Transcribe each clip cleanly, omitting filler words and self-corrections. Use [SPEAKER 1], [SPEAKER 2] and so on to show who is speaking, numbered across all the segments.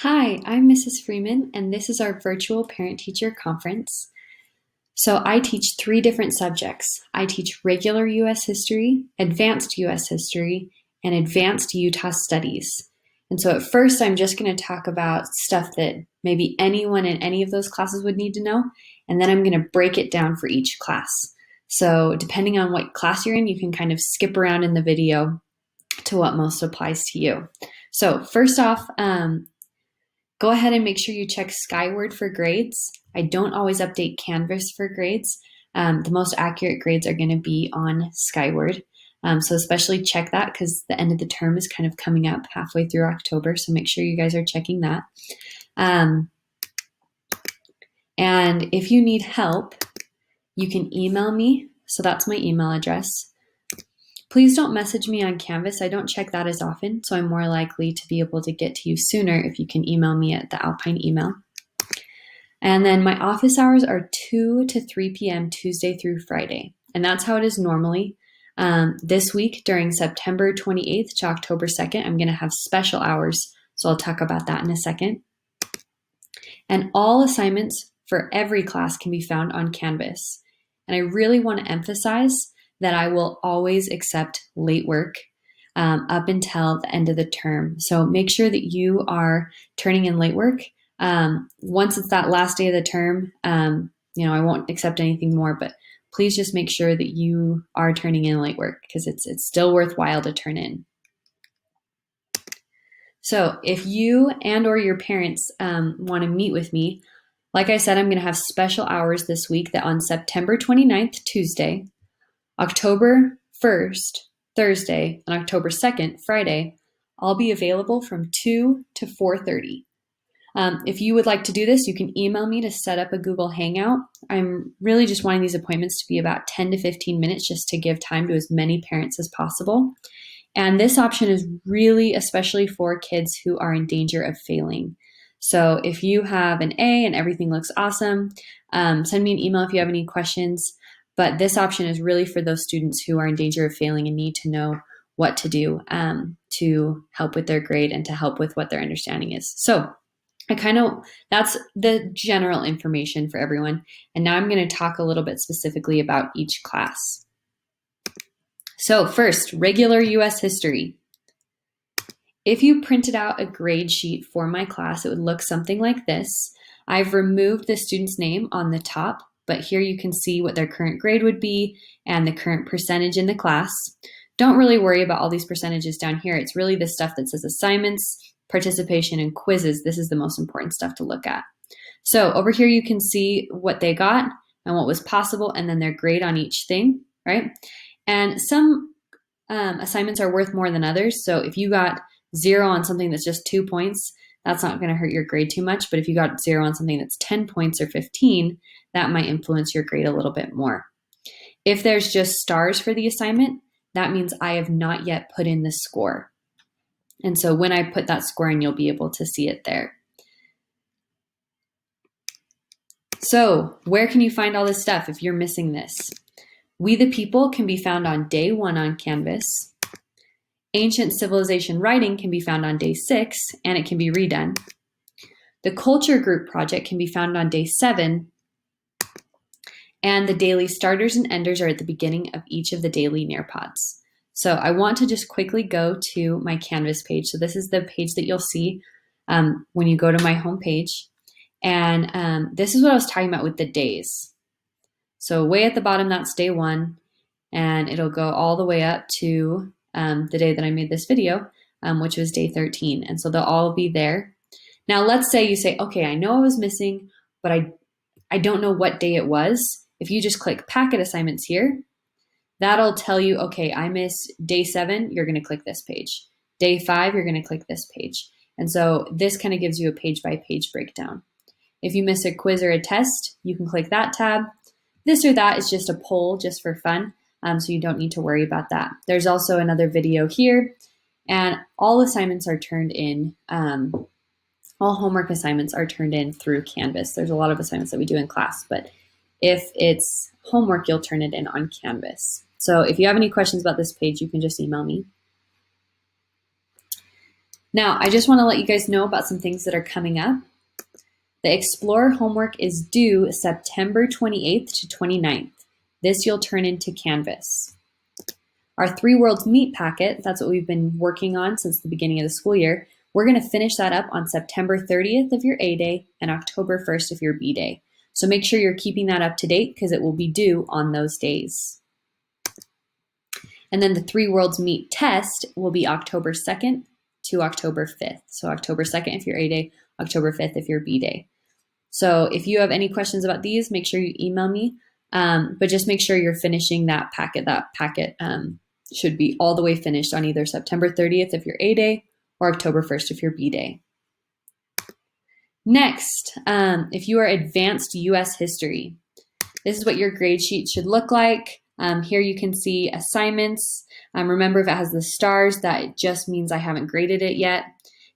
[SPEAKER 1] Hi, I'm Mrs. Freeman, and this is our virtual parent-teacher conference. So I teach 3 different subjects. I teach regular U.S. history, advanced U.S. history, and advanced Utah studies. And so at first, I'm just going to talk about stuff that maybe anyone in any of those classes would need to know, and then I'm going to break it down for each class. So depending on what class you're in, you can kind of skip around in the video to what most applies to you. So first off, go ahead and make sure you check Skyward for grades. I don't always update Canvas for grades. The most accurate grades are going to be on Skyward. So especially check that because the end of the term is kind of coming up halfway through October. So make sure you guys are checking that. And if you need help, you can email me. So that's my email address. Please don't message me on Canvas. I don't check that as often, so I'm more likely to be able to get to you sooner if you can email me at the Alpine email. And then my office hours are 2 to 3 p.m. Tuesday through Friday, and that's how it is normally. This week, during September 28th to October 2nd, I'm going to have special hours, so I'll talk about that in a second. And all assignments for every class can be found on Canvas. And I really want to emphasize that I will always accept late work up until the end of the term. So make sure that you are turning in late work. Once it's that last day of the term, I won't accept anything more, but please just make sure that you are turning in late work because it's still worthwhile to turn in. So if you and or your parents want to meet with me, like I said, I'm going to have special hours this week that on September 29th, Tuesday, October 1st, Thursday, and October 2nd, Friday, I'll be available from 2 to 4:30. If you would like to do this, you can email me to set up a Google Hangout. I'm really just wanting these appointments to be about 10 to 15 minutes just to give time to as many parents as possible. And this option is really especially for kids who are in danger of failing. So if you have an A and everything looks awesome, send me an email if you have any questions. But this option is really for those students who are in danger of failing and need to know what to do to help with their grade and to help with what their understanding is. So that's the general information for everyone. And now I'm going to talk a little bit specifically about each class. So first, regular U.S. history. If you printed out a grade sheet for my class, it would look something like this. I've removed the student's name on the top, but here you can see what their current grade would be and the current percentage in the class. Don't really worry about all these percentages down here. It's really the stuff that says assignments, participation, and quizzes. This is the most important stuff to look at. So over here you can see what they got and what was possible and then their grade on each thing, right? And some assignments are worth more than others. So if you got 0 on something that's just 2 points, that's not going to hurt your grade too much. But if you got 0 on something that's 10 points or 15, that might influence your grade a little bit more. If there's just stars for the assignment, that means I have not yet put in the score. And so when I put that score in, you'll be able to see it there. So where can you find all this stuff if you're missing this? We the People can be found on day 1 on Canvas. Ancient Civilization Writing can be found on day 6, and it can be redone. The Culture Group Project can be found on day 7, and the daily starters and enders are at the beginning of each of the daily Nearpods. So I want to just quickly go to my Canvas page. So this is the page that you'll see when you go to my home page. And this is what I was talking about with the days. So way at the bottom, that's day 1, and it'll go all the way up to the day that I made this video, which was day 13. And so they'll all be there. Now, let's say you say, okay, I know I was missing, but I don't know what day it was. If you just click packet assignments here, that'll tell you, okay, I missed day 7, you're going to click this page. Day 5, you're going to click this page. And so this kind of gives you a page by page breakdown. If you miss a quiz or a test, you can click that tab. This or that is just a poll just for fun. So you don't need to worry about that. There's also another video here, and all assignments are turned in, all homework assignments are turned in through Canvas. There's a lot of assignments that we do in class, but if it's homework, you'll turn it in on Canvas. So if you have any questions about this page, you can just email me. Now, I just want to let you guys know about some things that are coming up. The Explore homework is due September 28th to 29th. This you'll turn into Canvas. Our Three Worlds Meet packet, that's what we've been working on since the beginning of the school year, we're going to finish that up on September 30th of your A day and October 1st of your B day. So make sure you're keeping that up to date because it will be due on those days. And then the Three Worlds Meet test will be October 2nd to October 5th. So October 2nd if you're A day, October 5th if you're B day. So if you have any questions about these, make sure you email me, but just make sure you're finishing that packet. That packet should be all the way finished on either September 30th if you're A day or October 1st if you're B day. Next, if you are advanced US history, this is what your grade sheet should look like. Here you can see assignments. Remember, if it has the stars, that just means I haven't graded it yet.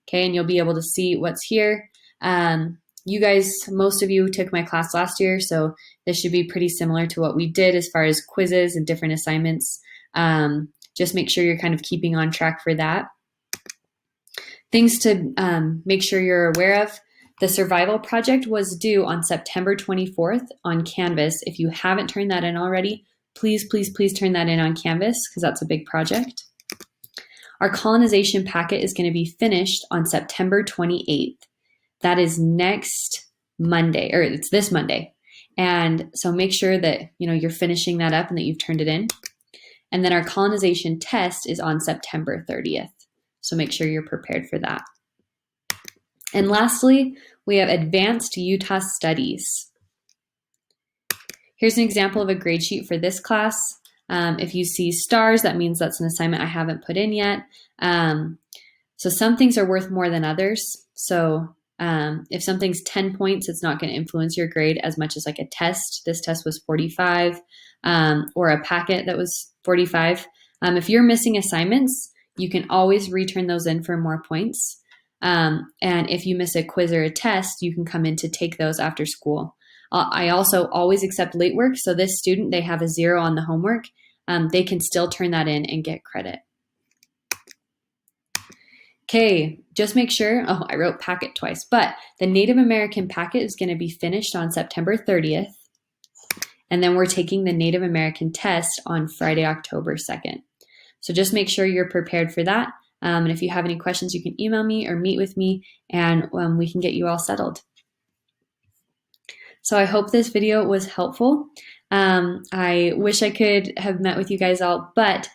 [SPEAKER 1] Okay, and you'll be able to see what's here. You guys, most of you took my class last year, so this should be pretty similar to what we did as far as quizzes and different assignments. Just make sure you're kind of keeping on track for that. Things to make sure you're aware of. The survival project was due on September 24th on Canvas. If you haven't turned that in already, please, please, please turn that in on Canvas because that's a big project. Our colonization packet is going to be finished on September 28th. That is next Monday, or it's this Monday. And so make sure that you're finishing that up and that you've turned it in. And then our colonization test is on September 30th. So make sure you're prepared for that. And lastly, we have advanced Utah studies. Here's an example of a grade sheet for this class. If you see stars, that means that's an assignment I haven't put in yet. So some things are worth more than others. So if something's 10 points, it's not going to influence your grade as much as like a test. This test was 45, or a packet that was 45. If you're missing assignments, you can always return those in for more points. And if you miss a quiz or a test, you can come in to take those after school. I also always accept late work. So this student, they have a 0 on the homework. They can still turn that in and get credit. Okay, just make sure, I wrote packet twice, but the Native American packet is going to be finished on September 30th. And then we're taking the Native American test on Friday, October 2nd. So just make sure you're prepared for that. And if you have any questions, you can email me or meet with me and we can get you all settled. So I hope this video was helpful. I wish I could have met with you guys all, but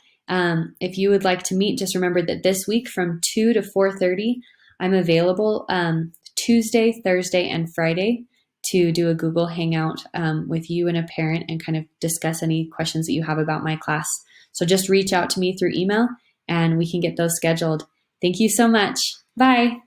[SPEAKER 1] if you would like to meet, just remember that this week from 2 to 4:30, I'm available Tuesday, Thursday, and Friday to do a Google Hangout with you and a parent and kind of discuss any questions that you have about my class. So just reach out to me through email and we can get those scheduled. Thank you so much. Bye.